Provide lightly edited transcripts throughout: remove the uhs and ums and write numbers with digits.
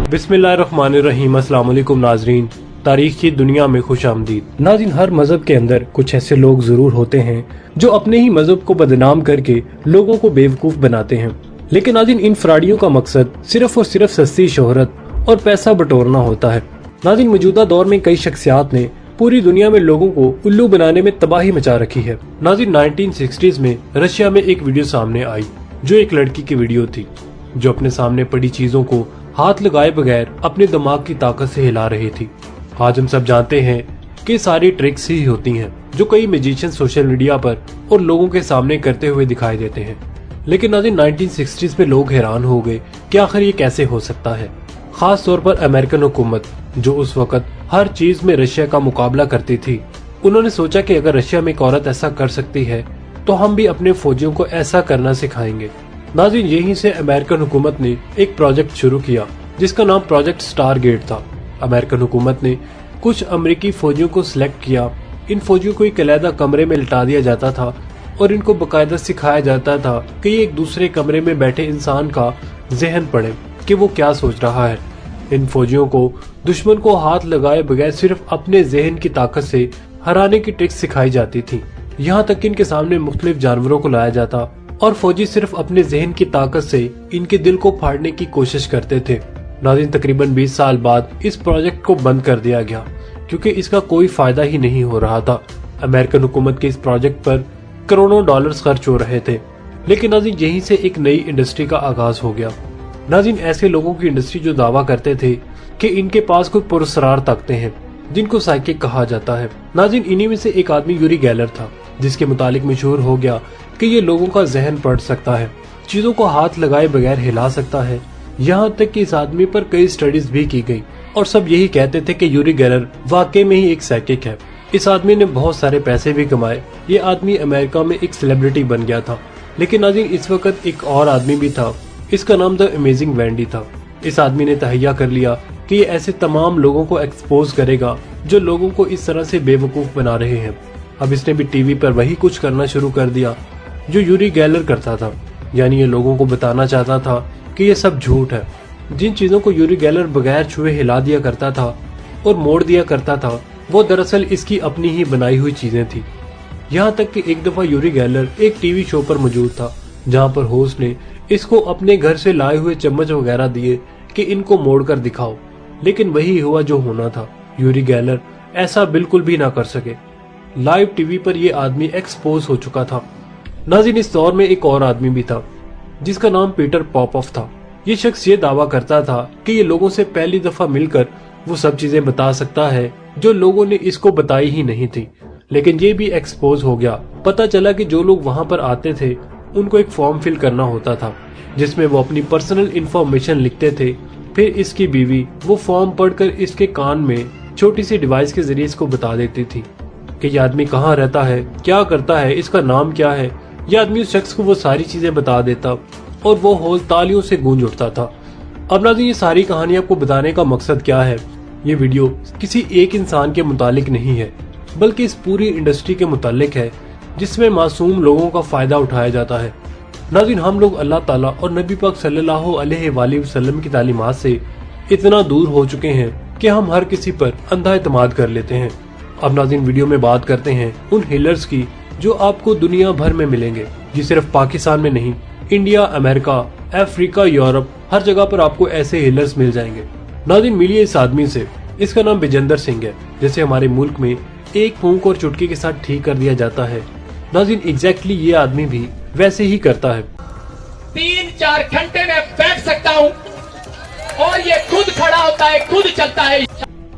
बिस्मिल्लाहिर्रहमानिर्रहीम। अस्सलाम वालेकुम नाजरीन, तारीख की दुनिया में खुश आमदीद। नाज़रीन, हर मजहब के अंदर कुछ ऐसे लोग जरूर होते हैं जो अपने ही मजहब को बदनाम करके लोगों को बेवकूफ बनाते हैं। लेकिन नाज़रीन, इन फ्राडियों का मकसद सिर्फ और सिर्फ सस्ती शोहरत और पैसा बटोरना होता है। नाज़रीन, मौजूदा दौर में कई शख्सियात ने पूरी दुनिया में लोगों को उल्लू बनाने में तबाही मचा रखी है। नाज़रीन, 1960s में रशिया में एक वीडियो सामने आई जो एक लड़की की वीडियो थी जो अपने सामने पड़ी चीजों को हाथ लगाए बगैर अपने दिमाग की ताकत से हिला रही थी। आज हम सब जानते हैं कि सारी ट्रिक्स ही होती हैं जो कई मैजिशियन सोशल मीडिया पर और लोगों के सामने करते हुए दिखाई देते हैं। लेकिन नाज़रीन, 1960s में लोग हैरान हो गए कि आखिर ये कैसे हो सकता है। खास तौर पर अमेरिकन हुकूमत जो उस वक्त हर चीज में रशिया का मुकाबला करती थी, उन्होंने सोचा कि अगर रशिया में एक औरत ऐसा कर सकती है तो हम भी अपने फौजियों को ऐसा करना सिखाएंगे। नाज़रीन, यहीं से अमेरिकन हुकूमत ने एक प्रोजेक्ट शुरू किया जिसका नाम प्रोजेक्ट स्टारगेट था। अमेरिकन हुकूमत ने कुछ अमेरिकी फौजियों को सिलेक्ट किया। इन फौजियों को एक अलग कमरे में लिटा दिया जाता था और इनको बकायदा सिखाया जाता था कि ये एक दूसरे कमरे में बैठे इंसान का जहन पढ़े कि वो क्या सोच रहा है। इन फौजियों को दुश्मन को हाथ लगाए बगैर सिर्फ अपने जहन की ताकत से हराने की ट्रिक्स सिखाई जाती थी। यहाँ तक कि इनके सामने मुख्तलिफ जानवरों को लाया जाता और फौजी सिर्फ अपने जहन की ताकत से इनके दिल को फाड़ने की कोशिश करते थे। नाज़रीन, तकरीबन 20 साल बाद इस प्रोजेक्ट को बंद कर दिया गया क्योंकि इसका कोई फायदा ही नहीं हो रहा था। अमेरिकन हुकूमत के इस प्रोजेक्ट पर करोड़ों डॉलर्स खर्च हो रहे थे। लेकिन नाज़रीन, यहीं से एक नई इंडस्ट्री का आगाज हो गया। नाज़रीन, ऐसे लोगों की इंडस्ट्री जो दावा करते थे कि इनके पास कोई पुरस्कार ताकतें हैं जिनको साइकिक कहा जाता है। नाज़रीन, इन्हीं में से एक आदमी यूरी गैलर था जिसके मुतालिक मशहूर हो गया कि ये लोगों का जहन पढ़ सकता है, चीजों को हाथ लगाए बगैर हिला सकता है। यहाँ तक कि इस आदमी पर कई स्टडीज भी की गई और सब यही कहते थे कि यूरी गैलर वाकई में ही एक साइकिक है। इस आदमी ने बहुत सारे पैसे भी कमाए। ये आदमी अमेरिका में एक सेलिब्रिटी बन गया था। लेकिन नाज़रीन, इस वक्त एक और आदमी भी था, इसका नाम द अमेजिंग वैंडी था। इस आदमी ने तहैया कर लिया कि ये ऐसे तमाम लोगों को एक्सपोज करेगा जो लोगों को इस तरह से बेवकूफ बना रहे हैं। अब इसने भी टीवी पर वही कुछ करना शुरू कर दिया जो यूरी गैलर करता था, यानी ये लोगों को बताना चाहता था कि ये सब झूठ है। जिन चीजों को यूरी गैलर बगैर छुए हिला दिया करता था और मोड़ दिया करता था वो दरअसल इसकी अपनी ही बनाई हुई चीजें थी। यहाँ तक कि एक दफा यूरी गैलर एक टीवी शो पर मौजूद था जहाँ पर होस्ट ने इसको अपने घर से लाए हुए चम्मच वगैरह दिए कि इनको मोड़ कर दिखाओ। लेकिन वही हुआ जो होना था। यूरी गैलर ऐसा बिल्कुल भी ना कर सके। लाइव टीवी पर ये आदमी एक्सपोज हो चुका था। नाज़रीन, इस दौर में एक और आदमी भी था जिसका नाम पीटर पॉपऑफ था। ये शख्स ये दावा करता था कि ये लोगों से पहली दफा मिलकर वो सब चीजें बता सकता है जो लोगों ने इसको बताई ही नहीं थी। लेकिन ये भी एक्सपोज हो गया। पता चला कि जो लोग वहां पर आते थे उनको एक फॉर्म फिल करना होता था जिसमें वो अपनी पर्सनल इंफॉर्मेशन लिखते थे। फिर इसकी बीवी वो फॉर्म पढ़कर इसके कान में छोटी सी डिवाइस के जरिए इसको बता देती थी कि ये आदमी कहाँ रहता है, क्या करता है, इसका नाम क्या है। यह आदमी उस शख्स को वो सारी चीजें बता देता और वो हॉल तालियों से गूंज उठता था। अब नाज़रीन, ये सारी कहानी आपको बताने का मकसद क्या है। ये वीडियो किसी एक इंसान के मुतालिक नहीं है बल्कि इस पूरी इंडस्ट्री के मुतालिक है जिसमें मासूम लोगों का फायदा उठाया जाता है। नाज़रीन, हम लोग अल्लाह ताला और नबी पाक सल्लल्लाहु अलैहि वसल्लम की तालीमात से इतना दूर हो चुके हैं कि हम हर किसी पर अंधा एतमाद कर लेते हैं। अब नाज़रीन, वीडियो में बात करते हैं उन हिलर्स की जो आपको दुनिया भर में मिलेंगे। ये सिर्फ पाकिस्तान में नहीं, इंडिया, अमेरिका, अफ्रीका, यूरोप, हर जगह पर आपको ऐसे हिलर्स मिल जाएंगे। नाज़रीन, मिलिए इस आदमी से। इसका नाम बिजेंदर सिंह है। जैसे हमारे मुल्क में एक फूंक और चुटकी के साथ ठीक कर दिया जाता है, नाज़रीन एग्जैक्टली ये आदमी भी वैसे ही करता है। 3-4 घंटे में बैठ सकता हूँ और ये खुद खड़ा होता है, खुद चलता है।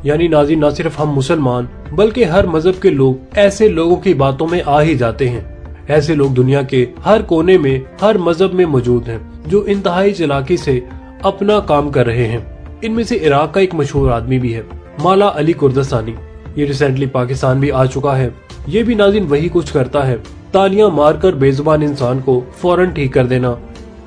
यानी नाज़रीन, न सिर्फ हम मुसलमान बल्कि हर मजहब के लोग ऐसे लोगों की बातों में आ ही जाते हैं। ऐसे लोग दुनिया के हर कोने में, हर मजहब में मौजूद हैं जो इंतहाई चालाकी से अपना काम कर रहे हैं। इनमें से इराक का एक मशहूर आदमी भी है, मौला अली कुर्दस्तानी। ये रिसेंटली पाकिस्तान भी आ चुका है। ये भी नाज़रीन वही कुछ करता है, तालियां मारकर बेजुबान इंसान को फौरन ठीक कर देना।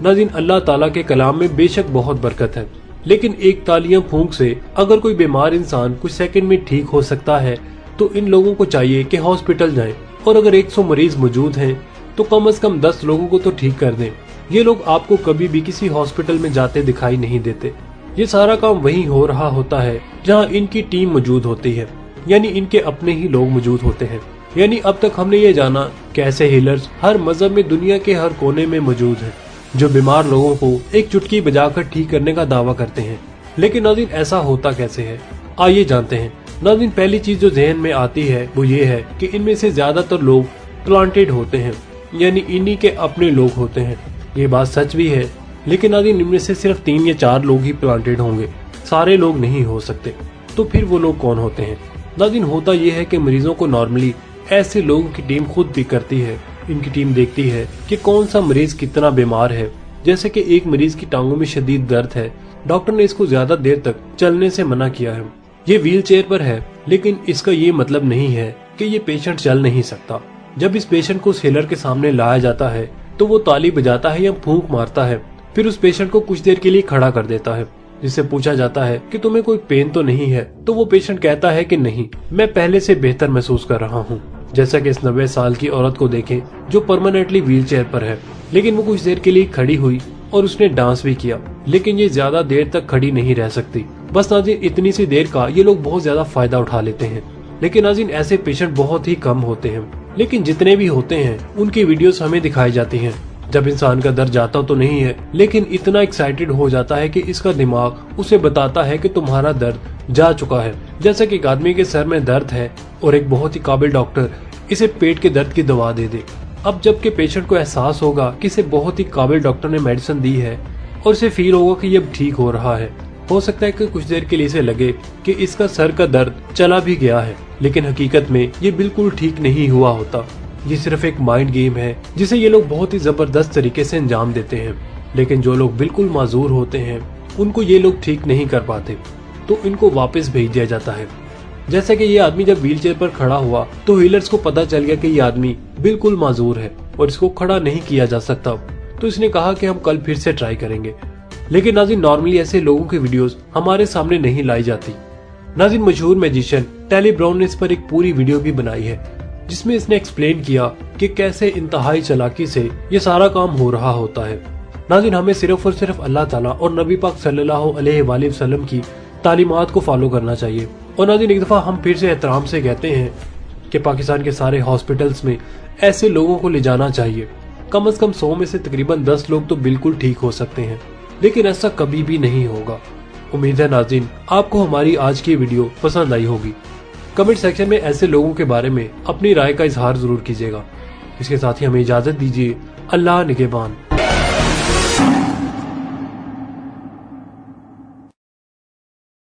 नाज़रीन, अल्लाह ताला के कलाम में बेशक बहुत बरकत है, लेकिन एक तालियां फूंक से अगर कोई बीमार इंसान कुछ सेकंड में ठीक हो सकता है तो इन लोगों को चाहिए कि हॉस्पिटल जाएं और अगर 100 मरीज मौजूद हैं तो कम से कम 10 लोगों को तो ठीक कर दें। ये लोग आपको कभी भी किसी हॉस्पिटल में जाते दिखाई नहीं देते। ये सारा काम वहीं हो रहा होता है जहाँ इनकी टीम मौजूद होती है, यानी इनके अपने ही लोग मौजूद होते हैं। यानी अब तक हमने ये जाना कैसे हीलर्स हर मजहब में दुनिया के हर कोने में मौजूद हैं, जो बीमार लोगों को एक चुटकी बजाकर ठीक करने का दावा करते हैं। लेकिन नाज़रीन ऐसा होता कैसे है, आइए जानते हैं। नाज़रीन पहली चीज जो जहन में आती है वो ये है कि इनमें से ज्यादातर लोग प्लांटेड होते हैं, यानी इन्हीं के अपने लोग होते हैं। ये बात सच भी है, लेकिन नाज़रीन इनमें से सिर्फ 3 या 4 लोग ही प्लांटेड होंगे, सारे लोग नहीं हो सकते। तो फिर वो लोग कौन होते हैं? नाज़रीन होता ये है कि मरीजों को नॉर्मली ऐसे लोगों की टीम खुद भी करती है। इनकी टीम देखती है कि कौन सा मरीज कितना बीमार है। जैसे कि एक मरीज की टांगों में शदीद दर्द है, डॉक्टर ने इसको ज्यादा देर तक चलने से मना किया है, ये व्हील चेयर पर है, लेकिन इसका ये मतलब नहीं है कि ये पेशेंट चल नहीं सकता। जब इस पेशेंट को उस हीलर के सामने लाया जाता है तो वो ताली बजाता है या फूंक मारता है, फिर उस पेशेंट को कुछ देर के लिए खड़ा कर देता है। जिससे पूछा जाता है कि तुम्हें कोई पेन तो नहीं है, तो वो पेशेंट कहता है कि नहीं, मैं पहले से बेहतर महसूस कर रहा हूँ। जैसा कि इस 90 साल की औरत को देखें जो परमानेंटली व्हील चेयर पर है, लेकिन वो कुछ देर के लिए खड़ी हुई और उसने डांस भी किया, लेकिन ये ज्यादा देर तक खड़ी नहीं रह सकती। बस नाज़रीन इतनी सी देर का ये लोग बहुत ज्यादा फायदा उठा लेते हैं। लेकिन नाज़रीन ऐसे पेशेंट बहुत ही कम होते हैं, लेकिन जितने भी होते हैं उनकी वीडियोस हमें दिखाई जाती हैं। जब इंसान का दर्द जाता तो नहीं है, लेकिन इतना एक्साइटेड हो जाता है कि इसका दिमाग उसे बताता है कि तुम्हारा दर्द जा चुका है। जैसे कि एक आदमी के सर में दर्द है और एक बहुत ही काबिल डॉक्टर इसे पेट के दर्द की दवा दे दे। अब जबकि पेशेंट को एहसास होगा कि इसे बहुत ही काबिल डॉक्टर ने मेडिसिन दी है और इसे फील होगा कि ये अब ठीक हो रहा है, हो सकता है कि कुछ देर के लिए इसे लगे कि इसका सर का दर्द चला भी गया है, लेकिन हकीकत में ये बिल्कुल ठीक नहीं हुआ होता। ये सिर्फ एक माइंड गेम है जिसे ये लोग बहुत ही जबरदस्त तरीके से अंजाम देते हैं। लेकिन जो लोग बिल्कुल माजूर होते हैं उनको ये लोग ठीक नहीं कर पाते, तो इनको वापस भेज दिया जाता है। जैसे कि ये आदमी जब व्हील चेयर पर खड़ा हुआ तो हीलर्स को पता चल गया कि ये आदमी बिल्कुल माजूर है और इसको खड़ा नहीं किया जा सकता, तो इसने कहा कि हम कल फिर से ट्राई करेंगे। लेकिन नाज़रीन नॉर्मली ऐसे लोगों की वीडियोस हमारे सामने नहीं लाई जाती। नाज़रीन मशहूर मैजिशियन टेली ब्राउन ने इस पर एक पूरी वीडियो भी बनाई है, जिसमें इसने एक्सप्लेन किया कि कैसे इंतहाई चालाकी से ये सारा काम हो रहा होता है। नाज़रीन हमें सिर्फ और सिर्फ अल्लाह ताला और नबी पाक सल्लल्लाहु अलैहि वसल्लम की तालीमात को फॉलो करना चाहिए। और नाज़रीन एक दफा हम फिर से एहतराम से कहते हैं कि पाकिस्तान के सारे हॉस्पिटल्स में ऐसे लोगों को ले जाना चाहिए। कम से कम 100 में से तकरीबन 10 लोग तो बिल्कुल ठीक हो सकते हैं, लेकिन ऐसा कभी भी नहीं होगा। उम्मीद है नाज़रीन आपको हमारी आज की वीडियो पसंद आई होगी। कमेंट सेक्शन में ऐसे लोगों के बारे में अपनी राय का इजहार जरूर कीजिएगा। इसके साथ ही हमें इजाजत दीजिए। अल्लाह निगहबान।